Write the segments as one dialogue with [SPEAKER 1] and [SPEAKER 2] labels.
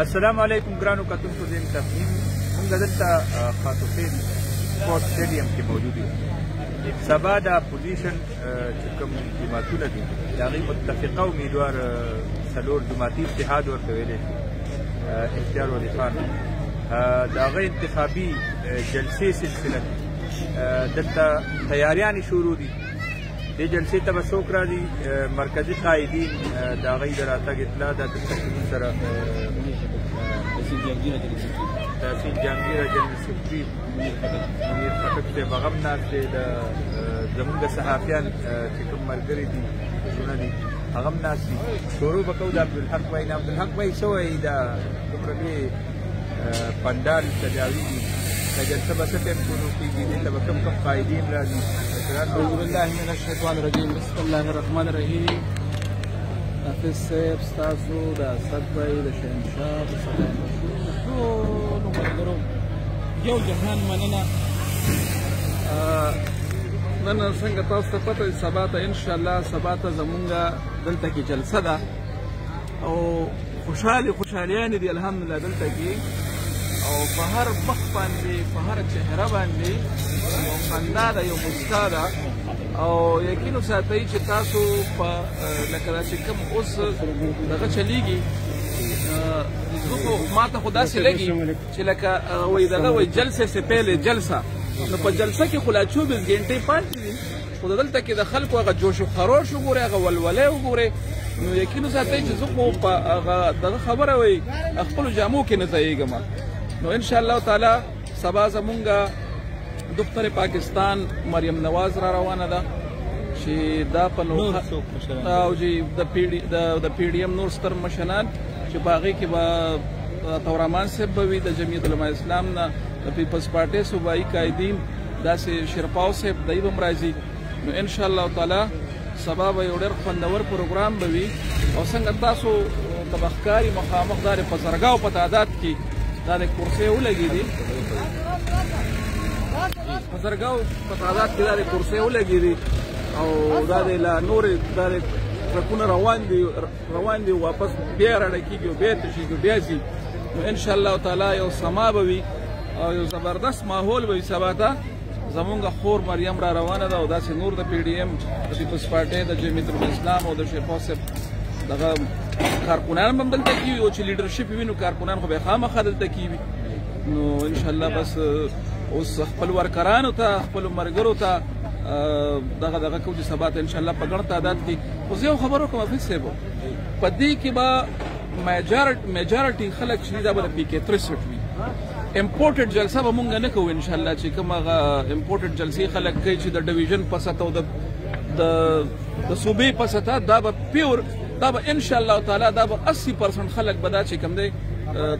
[SPEAKER 1] السلام علیکم ګرانو کتونکو زه یم تفهیم موږ دلته خاطوخیل سپورټ سټیډیم کې موجود یو. سبا د اپوزیشن چې کوم جماعتونه دي د هغې متفقه امیدوار څلور جماعتي اتحاد ورته ویلی شي اختیار ولي خان د هغه انتخابي جلسې سلسله دلته تیاریانې شروع دي. دې جلسې ته به څوک راځي؟ مرکزي قایدین د هغوی د راتګ اطلاع ده دلته زموږ سره تحصیل جهانګیر جنرال سکرټري منیر خټک صاحب هغه هم ناست دی. زموږ د صحافیان چې کوم ملګري دي ټولونه دي هغه هم ناست دي. شروع به کوو د عبدالحق بھائی نه. عبدالحق بھائی څه وایي دا دومره لوی پنډال تجاویږي دا جلسه به څه ټایم شروع کېږي؟ دلته به کوم کوم قایدین راځي؟
[SPEAKER 2] اعوذ بالله من الشیطان الرجیم بسم الله الرحمن الرحیم. حافظ صاحب ستاسو د اسد بھائی د شهنشاه د سلام ټولو ملګرو یو جهان مننه. نن څنګه تاسو ته پته سبا ته انشاءالله سبا ته زمونږ دلته کې جلسه ده او خوشحالیانې دي الحمدلله دلته کې او په هر مخ باندې په هر چهره باندې یو خندا ده یو مسکا ده او یقین وساتئ چې تاسو په لکه دا چې کوم اوس دغه چلیږي ما ته خو داسې لګي چې لکه وایي دغه وایي جلسې سے پهلے جلسه نو په جلسه کې خو لا 24 ګنټې پاتې دي خو دلته کې د خلکو هغه جوش و خروش وګورئ هغه ولولې وګورئ نو یقین وساتئ چې زه خو په هغه دغه خبره وایي خپلو جامو کې نه ځایېږم. نو انشاءالله تعالی سبا زمونږ دختر پاکستان مریم نواز را روانه ده چې دا په او چې د پی ډي ایم نور ستر مشران چې په هغې کې به طورمان صاحب به وي د جمعیت علماء اسلام نه د پیپلز پارټۍ صوبایي قایدین داسې شیرپاو صاحب دی به هم راځي. نو انشاءالله تعالی سبا به یو ډېر خوندور پروګرام به وي او څنګه تاسو ته به ښکاري مخامخ دا په زرګاو په تعداد کې دا د کرسۍ ولګېدي په زرګاو په تعداد کې دا د کرسۍ ولګېدي او دا د لا نورې دا د ټرکونه روان دي واپس بیا راډکېږي او بیا تشېږي بیا ځي. نو انشاءالله تعالی یو سما به وي او یو زبردست ماحول به وي. سبا ته زمونږ خور مریم را روانه ده او داسې نور د پی ډي ایم د پیپلز پارټۍ د جمعیت الاسلام او د شیرپاو صاحب دغه کارکنان هم دلته کېوي او چې لیډرشپ وي نو کارکنان خو به یې خامخا دلته کېوي. نو انشاءالله بس اوس خپل ورکرانو ته خپلو ملګرو ته دغه کوو چې سبا ته انشاءالله په ګڼ تعداد کې خو زه یو خبر وکړم حفیظ صاحب په دې کې به میجارټي خلک چې دا به د پي کې 63 وي. امپورټډ جلسه به مونږ نه کوو انشاءالله چې کوم هغه امپورټډ جلسې خلک کوي چې د ډویژن په سطح او د صوبې په سطح دا به پیور دا به انشاءالله تعالی دا به 80% خلک به دا چې کوم دی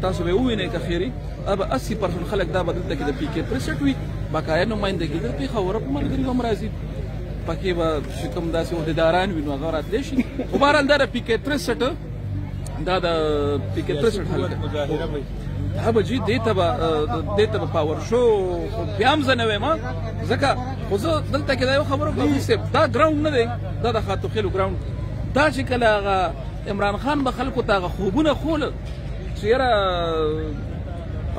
[SPEAKER 2] تاسو به ووینئ که خیري دا به 80% خلک دا به دلته کې د پي کې 63 وي. بقایا نمایندګي د پېښور په ملګري هم راځي پکې به چې کوم داسې عهدهداران وي نو هغه راتلی شي. خو بهرحال دا د پي کې 63 دا د پي کې 63 خلک دا به جي دې ته به پاور شو خو بیا هم زه نه وایم ځکه خو زه دلته کې دا یو خبره وکړم صاحب دا ګراونډ نه دی دا د خاطوخیلو ګراونډ دا چې کله هغه عمران خان به خلکو ته هغه خوبونه خوله چې یاره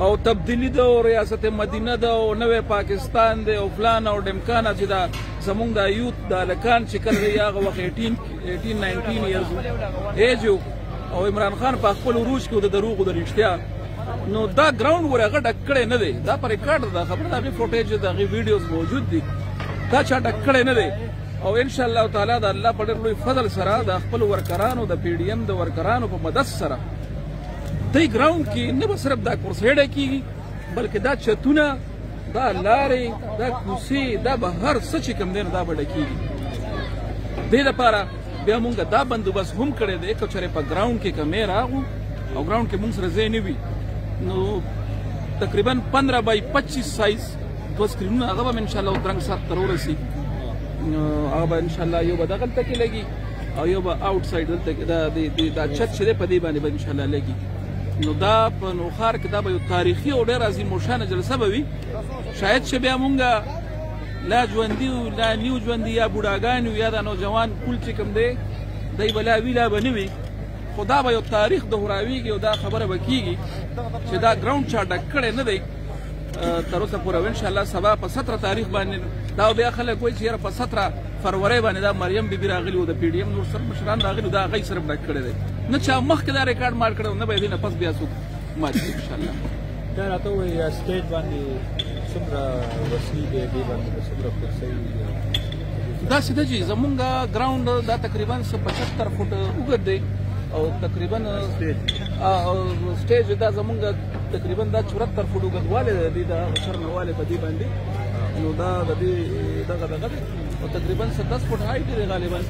[SPEAKER 2] او تبدیلي ده او ریاست مدینه ده او نوی پاکستان دی او فلان او ډمکانه چې دا زمونږ دا یوت د هلکان چې کله دی هغه وخت 18-19 ایرز ایج او عمران خان په خپل عروج کې د دروغو د رښتیا نو دا ګراونډ ور هغه ډک کړی نه دی. دا په ریکارډ ده خبره د هغې فوټیج د هغې ویډیوز موجود دي دا چا ډک کړی نه دی. او انشاءالله تعالی د الله په ډېر لوی فضل سره د خپلو ورکرانو د پی ډي ایم د ورکرانو په مدد سره دی ګراونډ کې نه به صرف دا کرسۍ ډکېږي بلکې دا چتونه دا لارې دا کوڅې دا به هر څه چې کوم دی نو دا به ډکېږي. دې لپاره بیا مونږ دا بندوبست هم کړی دی که چېرې په ګراونډ کې کمې راغو او ګراونډ کې مونږ سره ځای نه وي نو تقریبا 15x25 سایز دوه سکرینونه هغه به انشاءالله درنګ سات ته ورسي. هغه به انشاءالله یو به دغلته کې لګي او یو به آوټ سایډ دلته کې دا چت چې دی په دې باندې به انشاءالله لګي. نو دا په نوښار کې دا به یو تاریخي او ډېر عظیم الشانه جلسه به وي. شاید چې بیا مونږ لا ژوندي لا نیو ژوندي یا بوډاګان یا دا نوجوان کول چې کوم دی دی به لا وي لا به نه وي خو دا به یو تاریخ دهراویږي او دا خبره به کېږي چې دا ګراوند چا ډک کړی نه دی تر اوسه پورې. انشاءالله سبا په 17 تاریخ باندې دا بیا خلک وایي چې یاره په 17 فروری باندې دا مریم بیبي راغلي وو د پی ډي ایم نور سره مشران راغلي دا هغوی صرف ډک کړی دی، نه چا مخکې دا ریکارډ مات کړی نه به یې دې نه پس بیا څوک مات کړي انشاءالله.
[SPEAKER 3] دا راته ووایي سټیج باندې څومره وسلې دی دې باندې به څومره کرسۍ
[SPEAKER 2] داسې ده چې زمونږ ګراوند دا تقریبا 75 فوټ اوږد دی او تقریبا سټیج دا زمونږ تقریبا دا 74 فوټ اوږدوالی دی دا شرنوالی په دې باندې نو دا د دې دغه دی او تقریبا 10 فوټ هایټ دی غالبا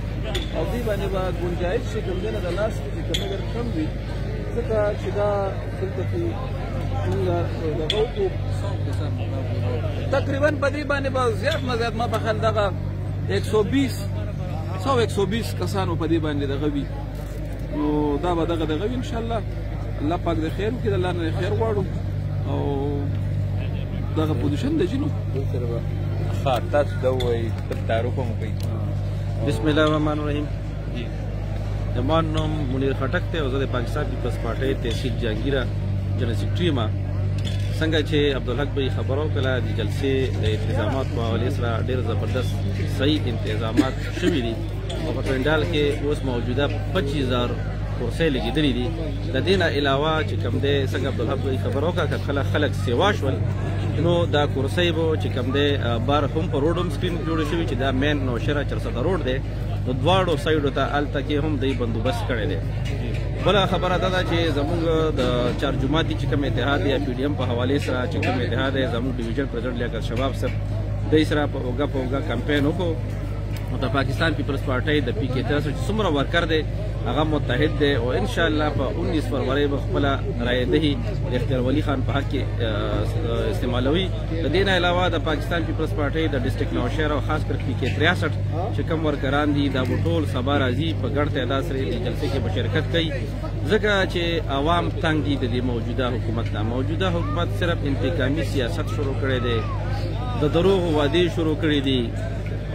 [SPEAKER 2] او دې باندې به ګنجایش چې کوم دی نه د لاس چې کوم اگر کم وي ځکه چې دا دلته کې مونږ دغه وکړو تقریبا په دې باندې به زیات نه زیات ما په خیال دغه 120 کسانو په دې باندې دغه وي نو دا به دغه وي انشاءالله. الله پاک د خیر وکړي، د الله نه خیر غواړو او دغه پوزیشن دی چې نو
[SPEAKER 1] تاسو دا ووایي خپل تعارف هم وکړئ.
[SPEAKER 4] بسم الله الرحمن الرحیم. زما نوم منیر خټک دی او زه د پاکستان پیپلز پارټۍ تحصیل جهانګیره جنرال سیکرټري یم. څنګه چې عبدالحق بھائی خبر وکړه د جلسې د انتظاماتو په حوالې سره ډېر زبردست صحیح انتظامات شوي دي او په پنډال کې اوس موجوده 25,000 کرسۍ لګېدلې دي. د دې نه علاوه چې کوم دی څنګه عبدالحق بھائی خبر وکړه که خلک سیوا شول نو دا کرسۍ به چې کوم دی بار هم په روډ هم سکرین جوړې شوي چې دا مین نوشهره چرسده روډ دی نو دواړو سایډو ته هلته کې هم دوی بندوبست کړی دی. بله خبره دا ده چې زموږ د چارجماعتي چې کوم اتحاد یا پی ډي ایم په حوالې سره چې کوم اتحاد دی زموږ ډیویژن پرزیډنټ لیاقت شباب صاحب دوی سره په اوږه کمپین وکړو او د پاکستان پیپلز پارټۍ د پی کې تاسو چې څومره ورکر دی هغه متحد دی او انشاءالله په 19 فروری به خپله رایدهي د اختیار ولي خان په حق کې استعمالوي. د دې نه علاوه د پاکستان پیپلز پارټۍ د ډسټرکټ نوشهره او خاص کر پی کې 63 چې کوم ورکران دي دا به ټول سبا راځي په ګډ تعداد سره د جلسې کې به شرکت کوي ځکه چې عوام تنګ دي د دې موجوده حکومت نه. موجوده حکومت صرف انتقامي سیاست شروع کړی دی، د دروغو وعدې شروع کړي دي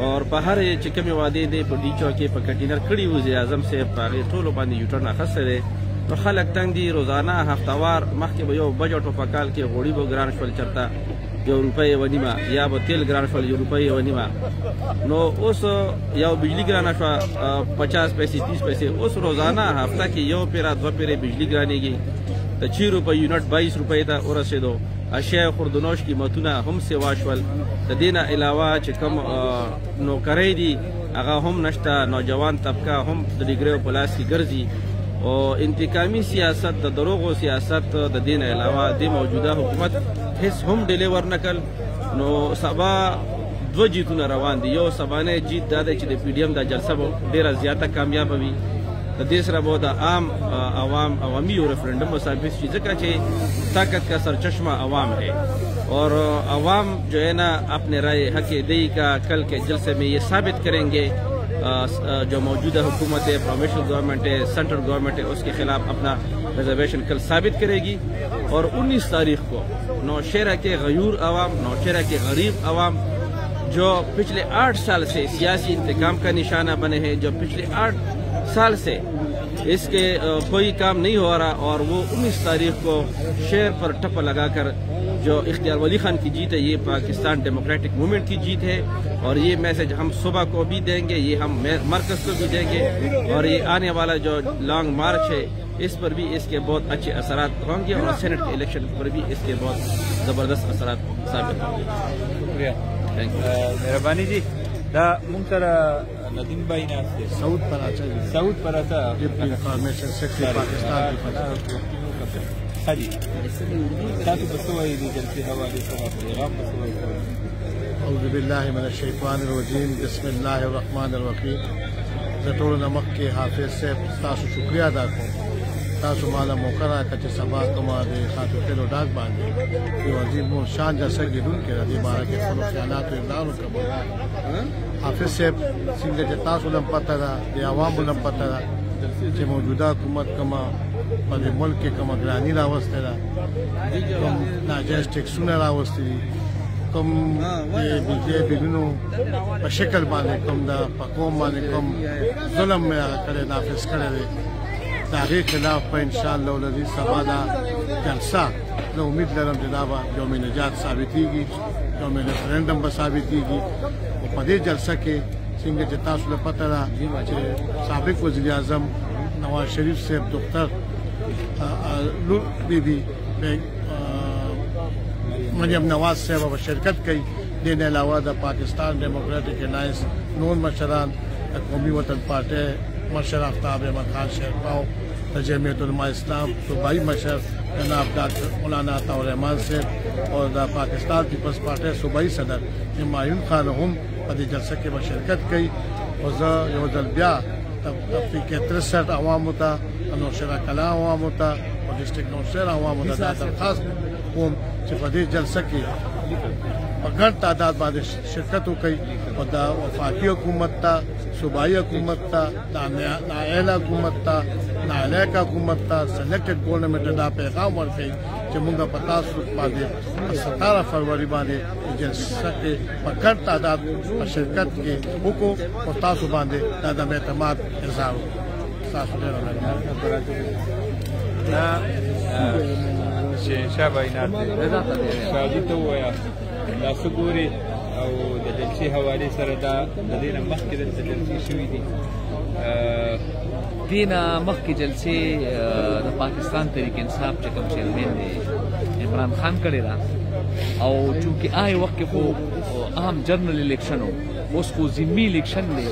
[SPEAKER 4] اور په هر چې کومې وعدې دی په ډي چوکې په کنټینر کړي وزیر اعظم صاحب په هغې ټولو باندې یوټرن اخیستی دی. نو خلک تنګ دي، روزانه هفتوار مخکې به یو بجټ په کال کې غوړي به ګران شول چېرته 1 روپۍ 1.5 یا به تیل ګران شول 1 روپۍ 1.5 نو اوس یو بجلی ګرانه شوه 50 پیسې 30 پیسې اوس روزانه هفته کې یو پیره 2 پیرې بجلی ګرانېږي د 6 روپۍ یونټ 22 روپۍ ته ورسېدو. اشیاء خوردنوش قیمتونه هم سیوا شول. د دې نه علاوه چې کوم نوکرۍ دي هغه هم نشته، نوجوان طبقه هم د ډیګریو په لاس کې ګرځي او انتقامي سیاست د دروغو سیاست د دې نه علاوه د موجوده حکومت هیڅ هم ډیلیور نه کړ. نو سبا 2 جیتونه روان دي. یو سبانه جیت دا دی چې د پی ډي ایم دا جلسه به ډېره زیاته کامیابه وي. د دې سره به د عوامی ریفرنڈم ثابت شي ځکه چې طاقت کا سرچشمہ عوام ہے اور عوام جو ہے نا اپنے رائے حق دی کا کل کے جلسے میں یہ ثابت کریں گے جو موجودہ حکومت ہے پروونشل گورنمنٹ ہے سینٹرل گورنمنٹ ہے اس کے خلاف اپنا ریزرویشن کل ثابت کرے گی. اور 19 تاریخ کو نوشہرہ کے غیور عوام، نوشہرہ کے غریب عوام جو پچھلے 8 سال سے سیاسی انتقام کا نشانہ بنے ہیں، جو پچھلے 8 سال سے اس کے کوئی کام نہیں ہو رہا اور وہ 19 تاریخ کو شہر پر ٹپا لگا کر جو اختیار ولی خان کی جیت ہے یہ پاکستان ڈیموکریٹک موومنٹ کی جیت ہے اور یہ میسج ہم صبح کو بھی دیں گے، یہ ہم مرکز کو بھی دیں گے اور یہ آنے والا جو لانگ مارچ ہے اس پر بھی اس کے بہت اچھے اثرات ہوں گے اور سینٹ کے الیکشن پر بھی اس کے بہت زبردست اثرات ثابت ہوں گے.
[SPEAKER 1] شکریہ، مہربانی جی. دا مونږ سره ندیم بھائی ناست دی،
[SPEAKER 3] سعود پراچا ډیپټي انفارمیشن سیکرټري پاکستان.
[SPEAKER 1] ښه جي تاسو به څه وایي د جلسې حوالې سره پیغام به څه وایي؟
[SPEAKER 3] اعوذ بالله من الشیطان الرجیم بسم الله الرحمن الرحیم. زه ټولو نه مخکې حافظ صاحب تاسو شکریه ادا کوم. تاسو مالا موقع راکړه چې سبا کومه د خاطرتلو ډاک باندې یو عظیم شان جلسه ګډون کړه. دې باره کې خپلو خیالاتو ابدال وکړم. حافظ صاحب څنګه چې تاسو هم پته ده د عوامو هم پته ده چې موجوده حکومت کومه په دې ملک کې کومه ګراني راوستې ده، کوم ناجایز ټیکسونه راوستي دي، کوم د بجلی بلونو په شکل باندې کوم د په قوم باندې کوم ظلم کړی نافذ کړی دی. د هغې خلاف به انشاءالله العزیز سبا دا جلسه زه امید لرم چې دا به یوم نجات ثابتېږي یوم ریفرنډم به ثابتېږي او په دې جلسه کې څنګه چې تاسو له پته ده چې سابق وزیر اعظم نواز شریف صاحب دختر لور بیبي مریم نواز صاحب به شرکت کوي دې نه علاوه د پاکستان ډیموکریټک الائنس نور مشران قومي وطن پارټۍ مشر آفتاب احمد خان شیرپاو د جمعیت علماء اسلام صوبائی مشر جناب ڈاکٹر مولانا عطا الرحمان صاحب اور د پاکستان پیپلز پارټۍ صوبائی صدر همایون خان هم په دې جلسه کې به شرکت کوي او زه یو ځل بیا تفریق 63 عوامو ته نوشهره کلا عوامو ته او ډسټرکټ نوشهره عوامو ته دا درخواست کوم چې په دې جلسه کې په ګڼ تعداد باندې شرکت وکړي او د وفاقي حکومت ته صوبائی حکومت ته نااهله حکومت ته نالایقه حکومت ته سلیکټډ ګورنمنټ دا پیغام ورکړي چې موږ په تاسو باندې 17 فروری باندې جلسه کې په ګڼ تعداد په شرکت کې وکړو او تاسو باندې دا د اعتماد اظهار تاسو ډېر
[SPEAKER 1] دا شاه بینات شاهدي ته ووایه دا څه ګوري او د جلسې حوالې سره دا د دې نه مخکې دلته جلسې شوي دي
[SPEAKER 5] دې نه مخکې جلسې د پاکستان تحریک انصاف چې کوم چیرمین دی عمران خان کړې ده او چونکې هغه وخت کې خو عام جنرل الیکشن و اوس خو ضمني الیکشن دی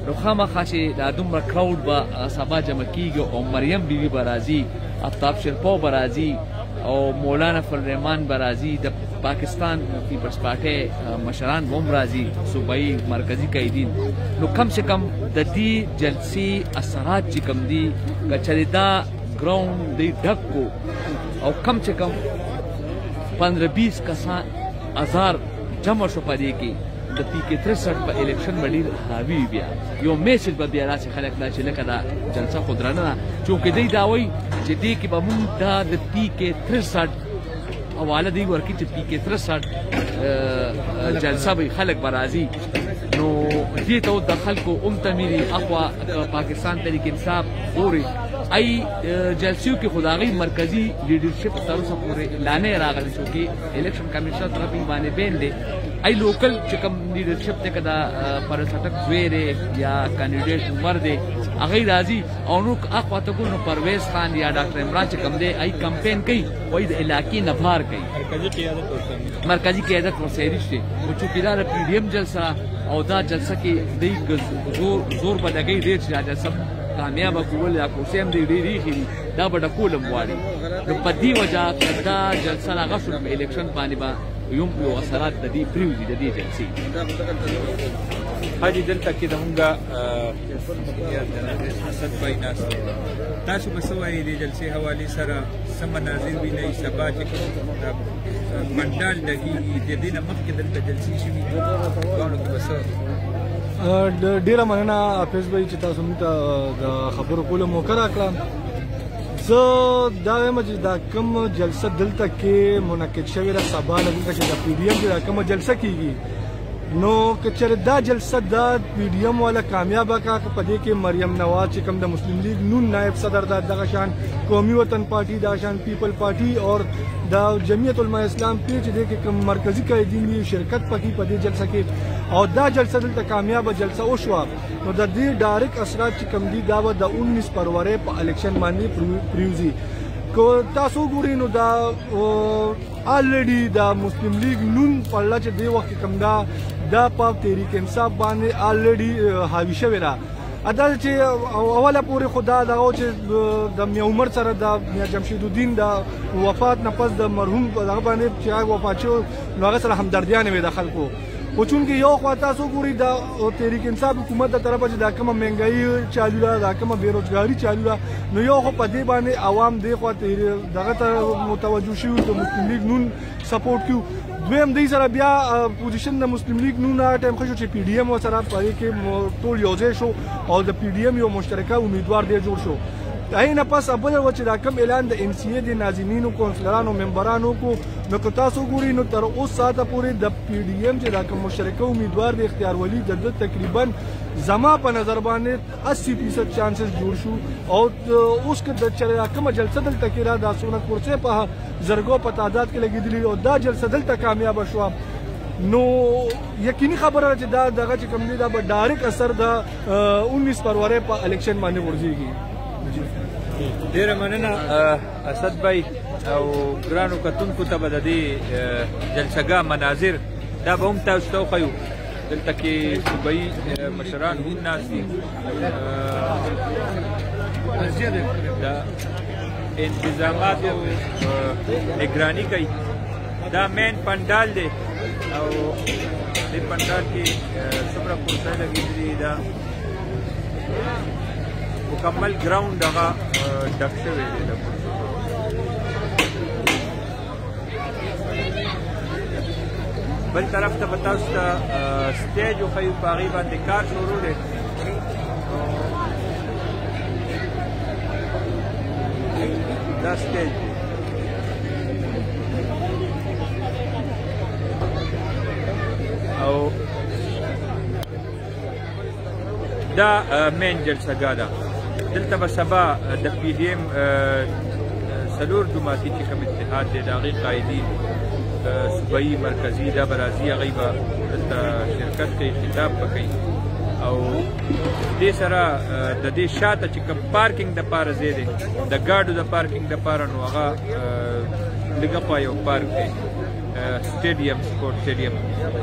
[SPEAKER 5] نو خامخا چې دا دومره کراوډ به سبا جمع کېږي او مریم بیبي به راځي آفتاب شیرپاو به راځي او مولانا فضلالرحمان به راځي د پاکستان پیپلز پارټۍ مشران به هم راځي صوبایي مرکزي قایدین نو کم سے کم د دې جلسې اثرات چې کم دي که چېرې دا ګراونډ دی ډک کو او کم سے کم 15-20 کسان هزار جمع شو په دې کې د پی کې 63 په الیکشن باندې حاوی بیا یو میسج به بیا راشي خلک دا چې لکه دا جلسه خو درنه ده چونکې دی دا وایي چې دې کې به مونږ دا د پی کې 63 حواله دی ورکړي چې پی کې 63 جلسه به خلک به راځي نو دې ته د خلکو تمیري اخوا پاکستان تحریک انصاف ګوري ای جلسیو کې خداغي مرکزی لیډرشپ تر اوسه پورې اعلان راغلی شو کې الیکشن کمیشن طرف باندې بین دی ای لوکل چې کوم لیډرشپ ته کدا پرسټک زویره یا کینډیډیټ عمر دی هغه راځي او نو اخوا ته ګورنو پرویز خان یا ډاکټر عمران چې کوم دی ای کمپین کوي وای د علاقې نفار کوي مرکزی قیادت ورسره رښتې او چې دا پی ډی ایم جلسه او دا جلسه کې د زور په لګي ډیر چې جلسه کامیاب کول یا کوسیم دی ډیری خېری دا به کولم واري نو په دې وجہ دا جلسه هغه شو په الیکشن باندې با یوم یو اثرات د دې پریوزي د دې جلسې
[SPEAKER 1] حاجی دلته کې د مونږه حسد بیناس تاسو به څه وایي د جلسې حوالې سره څه مناظر وینئ سبا چې منډال لګېږي د دې نه مخکې دلته جلسې شوي دواړو کې به څه
[SPEAKER 6] ډیره مننه حافظ بھائی چې تاسو موږ ته د خبرو کولو موقع راکړه زه دا وایم چې دا کوم جلسه دلته کې منعقد شوې ده سبا دلته چې د پی ډي ایم دا کومه جلسه کیږي نو که چېرې دا جلسه دا پی ډي ایم والا کامیابه کا په دې کې مریم نواز چې کوم د مسلم لیگ نون نائب صدر دا دغه شان قومي وطن پارټي دا شان پیپل پارټي اور دا جمعیت علماء اسلام پی چې دې کې کوم مرکزی قائدین شرکت پکې په دې جلسه کې او دا جلسه دلته کامیابه جلسه وشوه نو د دې ډایرکټ اثرات چې کوم دي دا به د 19 فروری په الیکشن باندې پریوزي کو تاسو ګورئ نو دا الریډي دا مسلم لیگ نون په لړ چې دی وخت کوم دا په تحریک انصاف باندې الریډي حاوی شوی را ادا چې اوله پورې خدا دغه چې د میا عمر سره د میا جمشید الدین د وفات نه پس د مرحوم دغه باندې چې وفات شو نو هغه سره همدردیانه وي د خلکو او چونکې یو خوا تاسو ګورئ د تحریک انصاف حکومت د طرفه چې دا کومه مهنګایي چالو ده دا کومه بېروزګاري چالو ده نو یو خو په دې باندې عوام دې خوا دغه ته متوجه شوي د مسلم لیگ نون سپورټ کیو دویم دې سره بیا پوزیشن د مسلم لیگ نون ټایم ښه شو چې پی ډي ایم ورسره په دې کې ټول یو ځای شو او د پی ډي ایم یو مشترکه امیدوار دی جوړ شو هغې نه پس بله وه چې دا کوم اعلان د ام سی ای د ناظمینو کونسلرانو ممبرانو کو نو که تاسو ګورئ نو تر اوس ساعته پورې د پی ډي ایم چې دا کوم مشترکه امیدوار دی اختیار ولي د ده تقریبا زما په نظر باندې 80% چانسز جوړ شو او اوس که د چې دا کومه جلسه دلته کې را دا څومره کرسۍ په زرګو په تعداد کې لګېدلي او دا جلسه دلته کامیابه شوه نو یقیني خبره ده چې دا دغه چې کوم دی دا به ډایرکټ اثر د 19 فروری په الیکشن باندې غورځېږي.
[SPEAKER 1] ډېره مننه اسد بھائی او ګرانو کتونکو ته به د دې جلسهګاه مناظر دا به هم تاسو ته وښیو. دلته کې صوبایي مشران هم ناست دي، د انتظاماتو نگراني کوي. دا مین پنډال دی او دې پنډال کې څومره کرسۍ لګېدلي دي، دا مکمل ګراوند هغه ډک شوی دی د کرسۍ. بل طرف ته به تاسو ته سټیج وښیو، په هغې باندې کار شروع دی. دا سټیج دی. او دا مین جلسهګاه ده. دلته به سبا د پی ډي ایم څلور جماعتي چې کوم اتحاد دی د هغې قایدین صوبایي مرکزي دا به راځي، هغوی به دلته شرکت کوي، خطاب به کوي. او دې سره د دې شاته چې کوم پارکینګ دپاره ځای دی د ګاډو د پارکینګ دپاره نو هغه لږه خوا یو پارک دی سټیډیم سپورټ سټیډیم،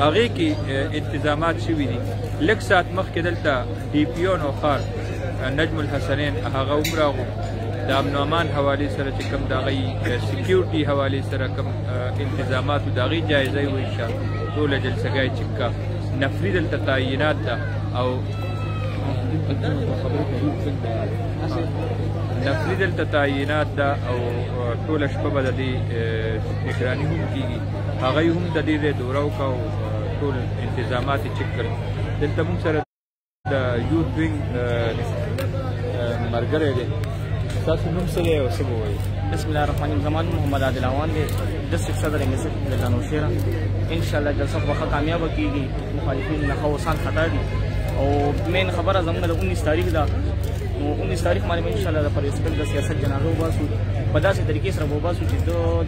[SPEAKER 1] هغې کې انتظامات شوي دي. لږ ساعت مخکې دلته ډي پي او نوخار نجم الحسنین هغه هم راغو د امن و امان حوالې سره چې کوم د هغوی سکیورټي حوالې سره کوم انتظاماتو د هغې جایزه یې وویشه. ټوله جلسهګاه یې چک کړه. نفري دلته تعینات ده او نفري دلته تعینات ده او ټوله شپه به د دې نګراني هم کېږي. هغوی هم د دې ځای دوره وکړه او ټول انتظامات یې چک کړل. دلته موږ سره د یوت وینګ ملګری دی. تاسو نوم څه دی او څه به وایي؟
[SPEAKER 7] بسم الله الرحمن الرحیم. زما نوم محمد عادل اعوان دی، ډسټرکټ صدر ام ایس د نوشیره. انشاءالله جلسه به ښه کامیابه کېږي. مخالفین نه ښه وسان خطا دي او مین خبره زموږ د 19 تاریخ ده. نو 19 تاریخ باندې به انشاءالله د پرنسپل د سیاست جنازه وباسو په داسې طریقې سره به وباسو چې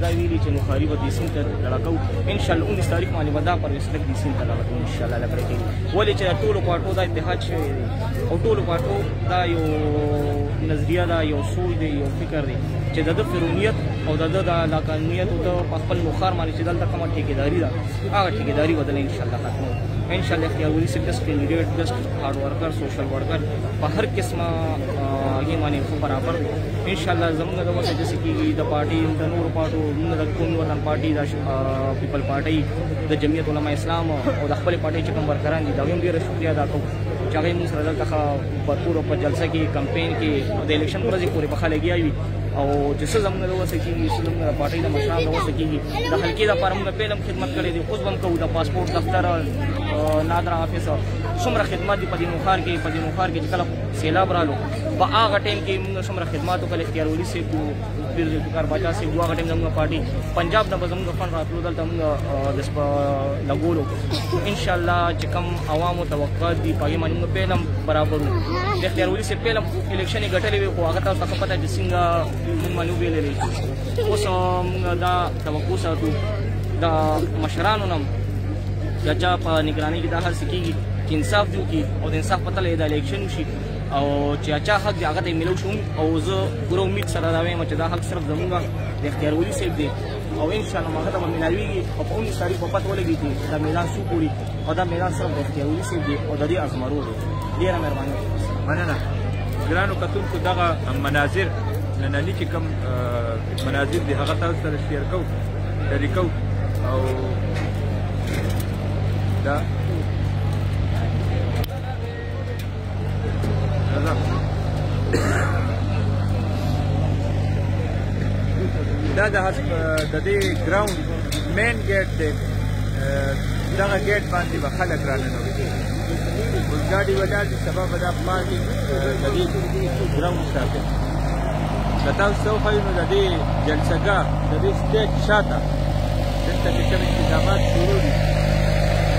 [SPEAKER 7] دا ویلي چې نخاري به دې سیند ته لړه کوو. انشاءالله 19 تاریخ باندې به دا پرنسپل دې سیند ته لړه کوو انشاءالله لپاره کېږي. ولې چې ټولو پارټو دا اتحاد شوی دی او ټولو پارټو دا یو نظریه ده، یو سوچ دی، یو فکر دی چې د ده فرونیت او د ده د لاقانونیت او د په خپل نوخار باندې چې دلته کومه ټیکېداري ده هغه ټیکېداري به دله انشاءالله ختموو. انشاءالله اختیار ولي صاحب ډسټ کینډیډیټ ډسټ هارډ ورکر سوشل ورکر په هر قسمه هغې باندې خو برابر دی. انشاءالله زموږ د وسه داسې کېږي د پارټي د نورو پارټو زموږ د قومي وطن پارټي د پیپل پارټۍ د جمعیت علما اسلام او د خپلې پارټۍ چې کوم ورکران دي د هغوی هم ډېره شکریه ادا کوو چې هغوی موږ سره دلته ښه بھرپور په جلسه کې کمپین کې د الیکشن ورځې پورې په ښه لګیا وي او چې څه زموږ د وسه کېږي څه زموږ د پارټۍ د مشرانو د وسه کېږي د حلقې دپاره موږ پهله هم خدمت کړی دی، اوس به هم کوو. د پاسپورټ دفتر نادره آفس څومره خدمات دي په دې نوخار کې چې کله سیلاب رالو په هغه ټایم کې موږ څومره خدمات وکړل. اختیار ولي صاحب پیر ذوالفقار باچا صاحب هغه ټایم زموږ پارټي پنجاب نه به زموږ فنډ راتلو دلته موږ لګولو. انشاءالله چې کوم عوامو توقعات دي په هغې باندې موږ پهله هم برابر وو. د اختیار ولي صاحب پهله الیکشن یې ګټلې وې خو هغه تاسو ته ښه پته چې څنګه موږ باندې وبېللې. اوس موږ دا توقع ساتو د مشرانو نه یا چا په نگرانۍ کې دا هر څه کېږي چې انصاف دې وکړي او د انصاف په تله یې دا الیکشن وشي او چې چا حق دی هغه ته یې میلو شو. او زه پوره امید سره دا وایم چې دا حق صرف زموږ د اختیار ولي صاحب دی او انشاءالله هغه ته به میلاویږي او په 19 تاریخ به پته ولګي چې دا میدان څوک وړي او دا میدان صرف د اختیار ولي صاحب دی او د دې ازمرو دی. ډېره مهرباني.
[SPEAKER 1] مننه. ګرانو کتونکو دغه مناظر ننني چې کوم مناظر دي هغه تاسو سره شیر کوو شریکو او دا د دې ګراوند مین ګیټ دی. دغه ګیټ باندې به خلک راننوځي. اوس ګاډي ولاړ دي، سبا به دا پارکینګ د دې ګراوند ساتي. که تاسو ته وښیو نو د دې جلسهګاه د دې سټیج شاته دلته چې کوم انتظامات شروع دي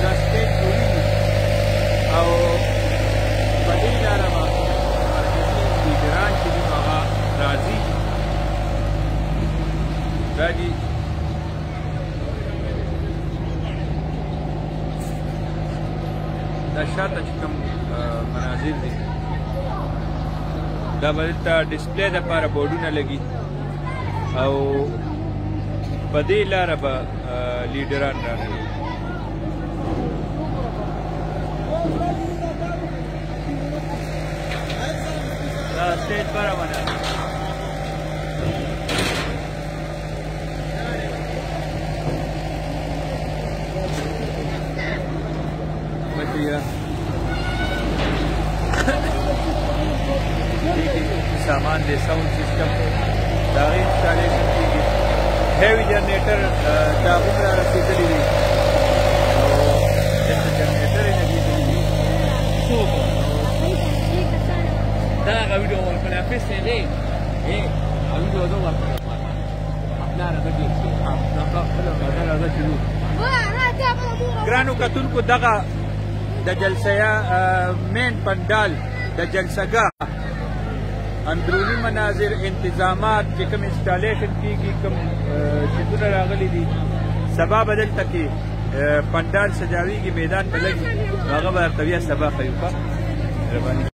[SPEAKER 1] دا سټیج جوړېږي او په دې لاره به مرکزي لیډران چې دي نو هغه راځي دا دي دا شاته چې کوم مناظر دي دا به دلته ډسپلی دپاره بورډونه لګي او په دې لاره به لیډران راغلي دا سټیج برابره सामान दे sound system दाغی इंस्टॉलेशन کیږي هیوی جنریټر دا عمره رسیدلی دی او دغه جنریټر یې لګېدلی دی
[SPEAKER 5] دا هغه ویډیو ورکړی افیس یې دی ویډیو ده ورکړی خپله راځه چې
[SPEAKER 1] ګرانو کتونکو دغه د جلسه مین پنډال د جلسهګاه اندرونی مناظر انتظامات چې کوم انسټالیشن کیږي کوم چیزونه راغلي دي سبا به دلته کې پنډال سجاویږي میدان به لګي هغه به درته بیا سبا ښیو ښه مهرباني